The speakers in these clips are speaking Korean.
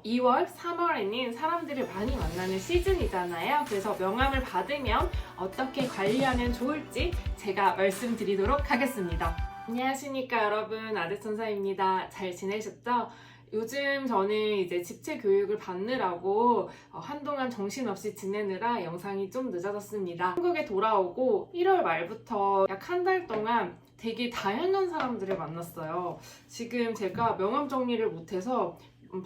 2월, 3월에는 사람들을 많이 만나는 시즌이잖아요. 그래서 명함을 받으면 어떻게 관리하면 좋을지 제가 말씀드리도록 하겠습니다. 안녕하십니까 여러분, 아드천사입니다. 잘 지내셨죠? 요즘 저는 이제 집체 교육을 받느라고 한동안 정신없이 지내느라 영상이 좀 늦어졌습니다. 한국에 돌아오고 1월 말부터 약 한 달 동안 되게 다양한 사람들을 만났어요. 지금 제가 명함 정리를 못해서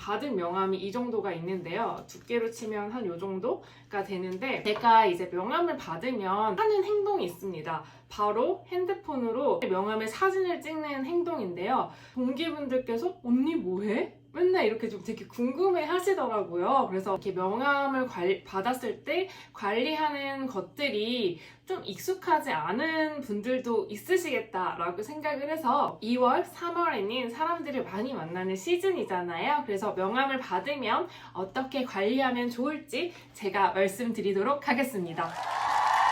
받은 명함이 이 정도가 있는데요. 두께로 치면 한 요 정도가 되는데, 제가 이제 명함을 받으면 하는 행동이 있습니다. 바로 핸드폰으로 명함에 사진을 찍는 행동인데요. 동기분들께서 언니 뭐해? 맨날 이렇게 좀 되게 궁금해 하시더라고요. 그래서 이렇게 명함을 받았을 때 관리하는 것들이 좀 익숙하지 않은 분들도 있으시겠다라고 생각을 해서 2월, 3월에는 사람들을 많이 만나는 시즌이잖아요. 그래서 명함을 받으면 어떻게 관리하면 좋을지 제가 말씀드리도록 하겠습니다.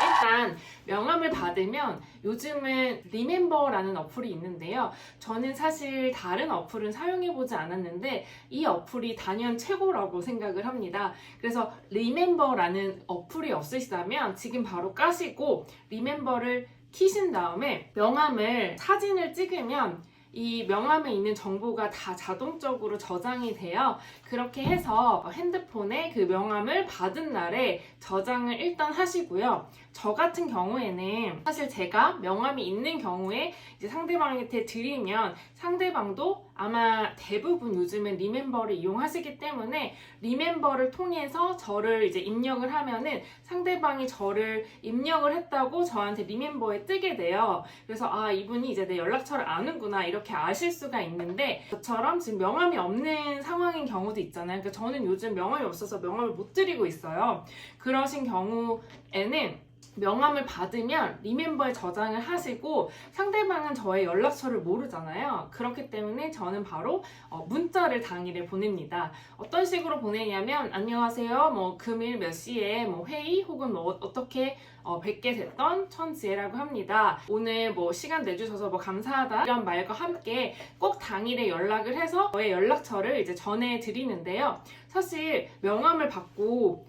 일단 명함을 받으면 요즘은 리멤버라는 어플이 있는데요. 저는 사실 다른 어플은 사용해보지 않았는데 이 어플이 단연 최고라고 생각을 합니다. 그래서 리멤버라는 어플이 없으시다면 지금 바로 까시고 리멤버를 키신 다음에 명함을 사진을 찍으면 이 명함에 있는 정보가 다 자동적으로 저장이 돼요. 그렇게 해서 핸드폰에 그 명함을 받은 날에 저장을 일단 하시고요. 저 같은 경우에는 사실 제가 명함이 있는 경우에 이제 상대방한테 드리면 상대방도 아마 대부분 요즘은 리멤버를 이용하시기 때문에 리멤버를 통해서 저를 이제 입력을 하면은 상대방이 저를 입력을 했다고 저한테 리멤버에 뜨게 돼요. 그래서 아, 이분이 이제 내 연락처를 아는구나 이렇게 아실 수가 있는데, 저처럼 지금 명함이 없는 상황인 경우도 있잖아요. 그러니까 저는 요즘 명함이 없어서 명함을 못 드리고 있어요. 그러신 경우에는 명함을 받으면 리멤버에 저장을 하시고 상대방은 저의 연락처를 모르잖아요. 그렇기 때문에 저는 바로 문자를 당일에 보냅니다. 어떤 식으로 보내냐면 안녕하세요, 뭐 금일 몇 시에 뭐 회의 혹은 뭐 어떻게 뵙게 됐던 천지혜라고 합니다. 오늘 뭐 시간 내주셔서 뭐 감사하다 이런 말과 함께 꼭 당일에 연락을 해서 저의 연락처를 이제 전해드리는데요. 사실 명함을 받고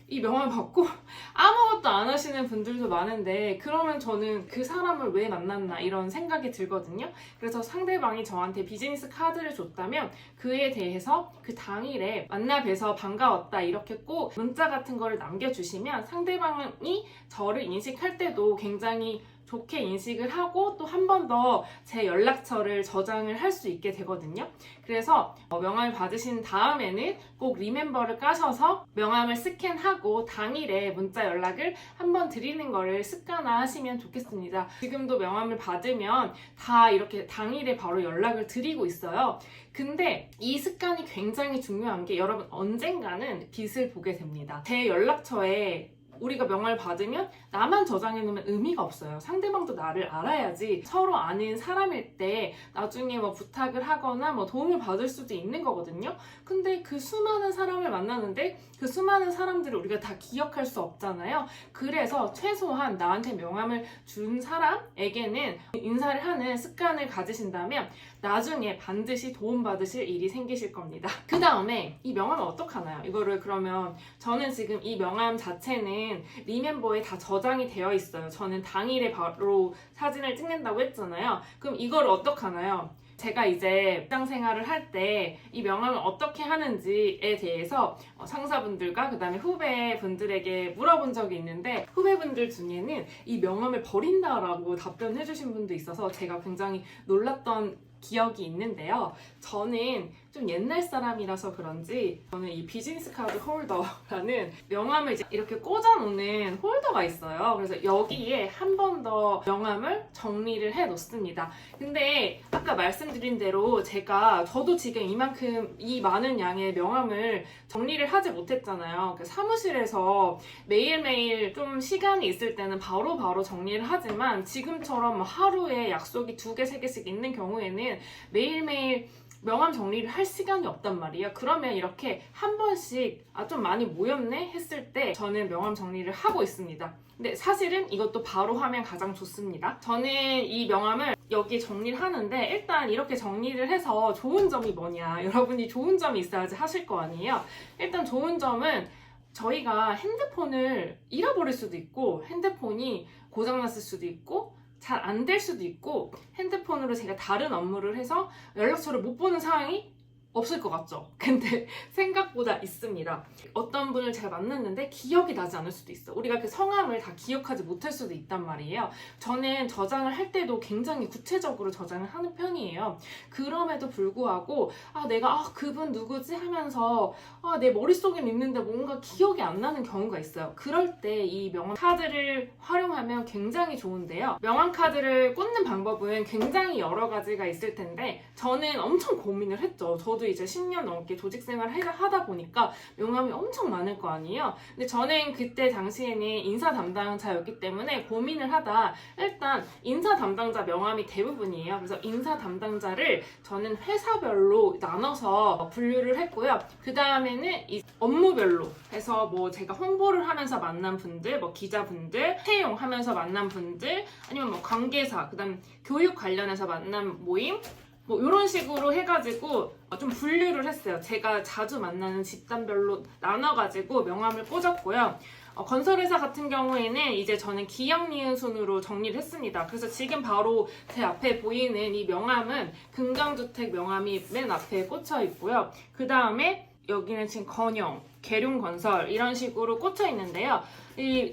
아무것도 안 하시는 분들도 많은데 그러면 저는 그 사람을 왜 만났나 이런 생각이 들거든요. 그래서 상대방이 저한테 비즈니스 카드를 줬다면 그에 대해서 그 당일에 만나 뵈서 반가웠다 이렇게 꼭 문자 같은 거를 남겨주시면 상대방이 저를 인식할 때도 굉장히 좋게 인식을 하고 또 한 번 더 제 연락처를 저장을 할 수 있게 되거든요. 그래서 명함을 받으신 다음에는 꼭 리멤버를 까셔서 명함을 스캔하고 당일에 문자 연락을 한 번 드리는 거를 습관화하시면 좋겠습니다. 지금도 명함을 받으면 다 이렇게 당일에 바로 연락을 드리고 있어요. 근데 이 습관이 굉장히 중요한 게 여러분 언젠가는 빛을 보게 됩니다. 제 연락처에 우리가 명함을 받으면 나만 저장해 놓으면 의미가 없어요. 상대방도 나를 알아야지. 서로 아는 사람일 때 나중에 뭐 부탁을 하거나 뭐 도움을 받을 수도 있는 거거든요. 근데 그 수많은 사람을 만나는데 그 수많은 사람들을 우리가 다 기억할 수 없잖아요. 그래서 최소한 나한테 명함을 준 사람에게는 인사를 하는 습관을 가지신다면 나중에 반드시 도움받으실 일이 생기실 겁니다. 그 다음에 이 명함을 어떡하나요? 이거를 그러면 저는 지금 이 명함 자체는 리멤버에 다 저장이 되어 있어요. 저는 당일에 바로 사진을 찍는다고 했잖아요. 그럼 이걸 어떡하나요? 제가 이제 직장 생활을 할 때 이 명함을 어떻게 하는지에 대해서 상사분들과 그 다음에 후배분들에게 물어본 적이 있는데 후배분들 중에는 이 명함을 버린다라고 답변해 주신 분도 있어서 제가 굉장히 놀랐던 기억이 있는데요. 저는 좀 옛날 사람이라서 그런지 저는 이 비즈니스 카드 홀더라는 명함을 이제 이렇게 꽂아놓는 홀더가 있어요. 그래서 여기에 한 번 더 명함을 정리를 해 놓습니다. 근데 아까 말씀드린 대로 저도 지금 이만큼 이 많은 양의 명함을 정리를 하지 못했잖아요. 사무실에서 매일매일 좀 시간이 있을 때는 바로바로 정리를 하지만 지금처럼 하루에 약속이 2개, 3개씩 있는 경우에는 매일매일 명함 정리를 할 시간이 없단 말이에요. 그러면 이렇게 한 번씩 좀 많이 모였네 했을 때 저는 명함 정리를 하고 있습니다. 근데 사실은 이것도 바로 하면 가장 좋습니다. 저는 이 명함을 여기 정리를 하는데 일단 이렇게 정리를 해서 좋은 점이 뭐냐, 여러분이 좋은 점이 있어야지 하실 거 아니에요. 일단 좋은 점은 저희가 핸드폰을 잃어버릴 수도 있고 핸드폰이 고장났을 수도 있고 잘 안 될 수도 있고 핸드폰으로 제가 다른 업무를 해서 연락처를 못 보는 상황이 없을 것 같죠? 근데 생각보다 있습니다. 어떤 분을 제가 만났는데 기억이 나지 않을 수도 있어. 우리가 그 성함을 다 기억하지 못할 수도 있단 말이에요. 저는 저장을 할 때도 굉장히 구체적으로 저장을 하는 편이에요. 그럼에도 불구하고 내가 그분 누구지? 하면서 내 머릿속엔 있는데 뭔가 기억이 안 나는 경우가 있어요. 그럴 때 이 명함 카드를 활용하면 굉장히 좋은데요. 명함 카드를 꽂는 방법은 굉장히 여러 가지가 있을 텐데 저는 엄청 고민을 했죠. 저도 이제 10년 넘게 조직 생활을 하다 보니까 명함이 엄청 많을 거 아니에요. 근데 저는 그때 당시에는 인사 담당자였기 때문에 고민을 하다 일단 인사 담당자 명함이 대부분이에요. 그래서 인사 담당자를 저는 회사별로 나눠서 분류를 했고요. 그 다음에는 이 업무별로 해서 뭐 제가 홍보를 하면서 만난 분들, 뭐 기자분들, 채용하면서 만난 분들, 아니면 뭐 관계사, 그 다음 교육 관련해서 만난 모임, 뭐 이런 식으로 해가지고 좀 분류를 했어요. 제가 자주 만나는 집단별로 나눠가지고 명함을 꽂았고요. 건설회사 같은 경우에는 이제 저는 기억, 니은 순으로 정리를 했습니다. 그래서 지금 바로 제 앞에 보이는 이 명함은 금강주택 명함이 맨 앞에 꽂혀 있고요. 그 다음에 여기는 지금 건영, 계룡건설 이런 식으로 꽂혀 있는데요.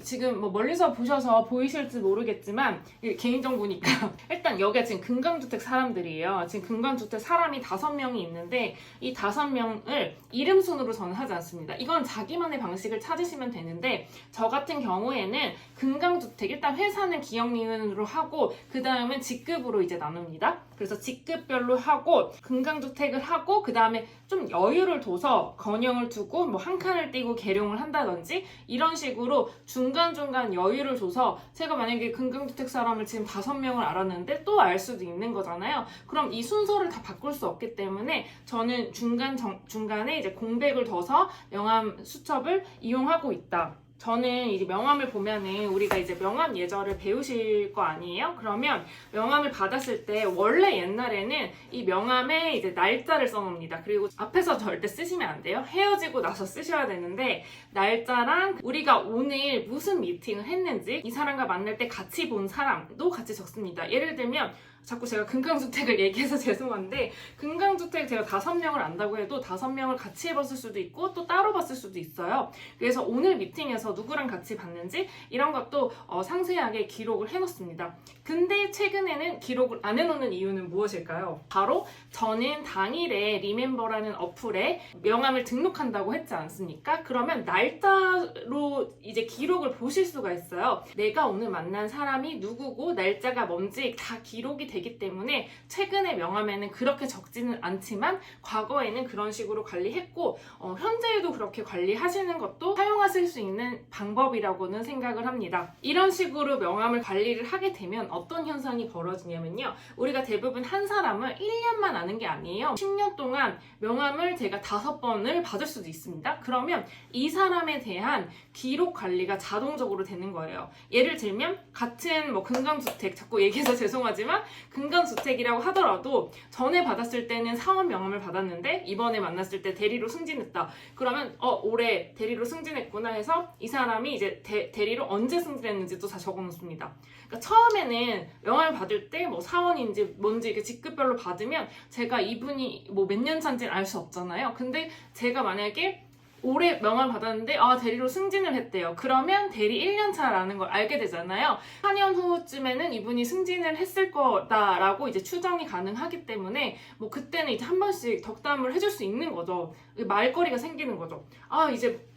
지금 뭐 멀리서 보셔서 보이실지 모르겠지만 개인정보니까 일단 여기가 지금 금강주택 사람들이에요. 지금 금강주택 사람이 5명이 있는데 이 5명을 이름 순으로 저는 하지 않습니다. 이건 자기만의 방식을 찾으시면 되는데 저 같은 경우에는 금강주택 일단 회사는 기억 니은으로 하고 그 다음은 직급으로 이제 나눕니다. 그래서 직급별로 하고 금강주택을 하고 그 다음에 좀 여유를 둬서 건영을 두고 뭐 한 칸을 띄고 계룡을 한다든지 이런 식으로 중간중간 여유를 줘서 제가 만약에 금강주택 사람을 지금 5명을 알았는데 또 알 수도 있는 거잖아요. 그럼 이 순서를 다 바꿀 수 없기 때문에 저는 중간에 이제 공백을 둬서 명함 수첩을 이용하고 있다. 저는 이제 명함을 보면은 우리가 이제 명함 예절을 배우실 거 아니에요? 그러면 명함을 받았을 때 원래 옛날에는 이 명함에 이제 날짜를 써놓습니다. 그리고 앞에서 절대 쓰시면 안 돼요. 헤어지고 나서 쓰셔야 되는데 날짜랑 우리가 오늘 무슨 미팅을 했는지 이 사람과 만날 때 같이 본 사람도 같이 적습니다. 예를 들면 자꾸 제가 금강주택을 얘기해서 죄송한데 금강주택 제가 5명을 안다고 해도 5명을 같이 해봤을 수도 있고 또 따로 봤을 수도 있어요. 그래서 오늘 미팅에서 누구랑 같이 봤는지 이런 것도 상세하게 기록을 해놓습니다. 근데 최근에는 기록을 안 해놓는 이유는 무엇일까요? 바로 저는 당일에 리멤버라는 어플에 명함을 등록한다고 했지 않습니까? 그러면 날짜로 이제 기록을 보실 수가 있어요. 내가 오늘 만난 사람이 누구고 날짜가 뭔지 다 기록이 되기 때문에 최근의 명함에는 그렇게 적지는 않지만 과거에는 그런 식으로 관리했고 현재에도 그렇게 관리하시는 것도 사용하실 수 있는 방법이라고는 생각을 합니다. 이런 식으로 명함을 관리를 하게 되면 어떤 현상이 벌어지냐면요. 우리가 대부분 한 사람을 1년만 아는 게 아니에요. 10년 동안 명함을 제가 5번을 받을 수도 있습니다. 그러면 이 사람에 대한 기록 관리가 자동적으로 되는 거예요. 예를 들면 같은 뭐 금강주택 자꾸 얘기해서 죄송하지만 금강주택이라고 하더라도 전에 받았을 때는 사원 명함을 받았는데 이번에 만났을 때 대리로 승진했다. 그러면 올해 대리로 승진했구나 해서 이 사람이 이제 대리로 언제 승진했는지도 다 적어놓습니다. 그러니까 처음에는 명함을 받을 때 뭐 사원인지 뭔지 이렇게 직급별로 받으면 제가 이분이 뭐 몇 년 차인지는 알 수 없잖아요. 근데 제가 만약에 올해 명함을 받았는데 대리로 승진을 했대요. 그러면 대리 1년 차라는 걸 알게 되잖아요. 4년 후쯤에는 이분이 승진을 했을 거다라고 이제 추정이 가능하기 때문에 뭐 그때는 이제 한 번씩 덕담을 해줄 수 있는 거죠. 말거리가 생기는 거죠. 이제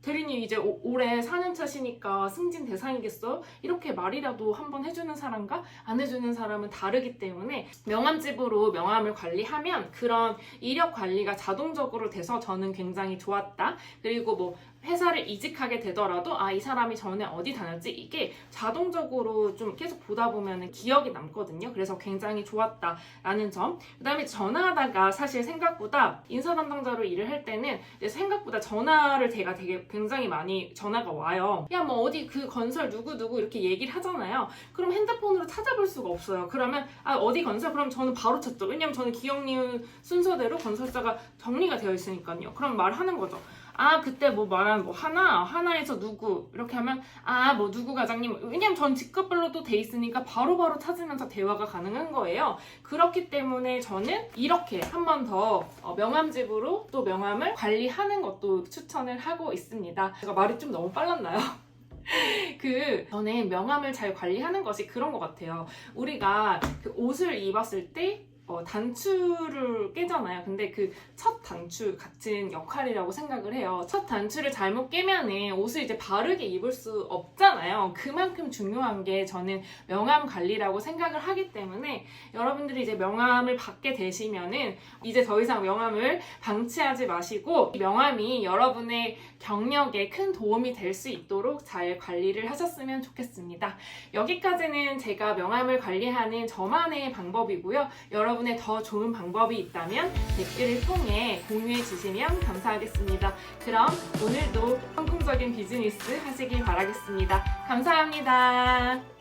대리님 이제 올해 4년 차시니까 승진 대상이겠어? 이렇게 말이라도 한번 해주는 사람과 안 해주는 사람은 다르기 때문에 명함집으로 명함을 관리하면 그런 이력 관리가 자동적으로 돼서 저는 굉장히 좋았다. 그리고 뭐 회사를 이직하게 되더라도 이 사람이 전에 어디 다녔지? 이게 자동적으로 좀 계속 보다 보면 기억이 남거든요. 그래서 굉장히 좋았다라는 점. 그 다음에 전화하다가 사실 생각보다 인사 담당자로 일을 할 때는 생각보다 전화를 제가 되게 굉장히 많이 전화가 와요. 야, 뭐 어디 그 건설 누구누구 이렇게 얘기를 하잖아요. 그럼 핸드폰으로 찾아볼 수가 없어요. 그러면 어디 건설? 그럼 저는 바로 찾죠. 왜냐면 저는 기억니은 순서대로 건설사가 정리가 되어 있으니까요. 그럼 말하는 거죠. 그때 뭐 말한 뭐 하나에서 누구 이렇게 하면 뭐 누구 과장님, 왜냐면 전 직급별로도 돼 있으니까 바로바로 찾으면서 대화가 가능한 거예요. 그렇기 때문에 저는 이렇게 한 번 더 명함집으로 또 명함을 관리하는 것도 추천을 하고 있습니다. 제가 말이 좀 너무 빨랐나요? 저는 명함을 잘 관리하는 것이 그런 것 같아요. 우리가 그 옷을 입었을 때 단추를 깨잖아요. 근데 그 첫 단추 같은 역할이라고 생각을 해요. 첫 단추를 잘못 깨면은 옷을 이제 바르게 입을 수 없잖아요. 그만큼 중요한 게 저는 명함 관리라고 생각을 하기 때문에 여러분들이 이제 명함을 받게 되시면은 이제 더 이상 명함을 방치하지 마시고 명함이 여러분의 경력에 큰 도움이 될 수 있도록 잘 관리를 하셨으면 좋겠습니다. 여기까지는 제가 명함을 관리하는 저만의 방법이고요. 여러분의 더 좋은 방법이 있다면 댓글을 통해 공유해 주시면 감사하겠습니다. 그럼 오늘도 성공적인 비즈니스 하시길 바라겠습니다. 감사합니다.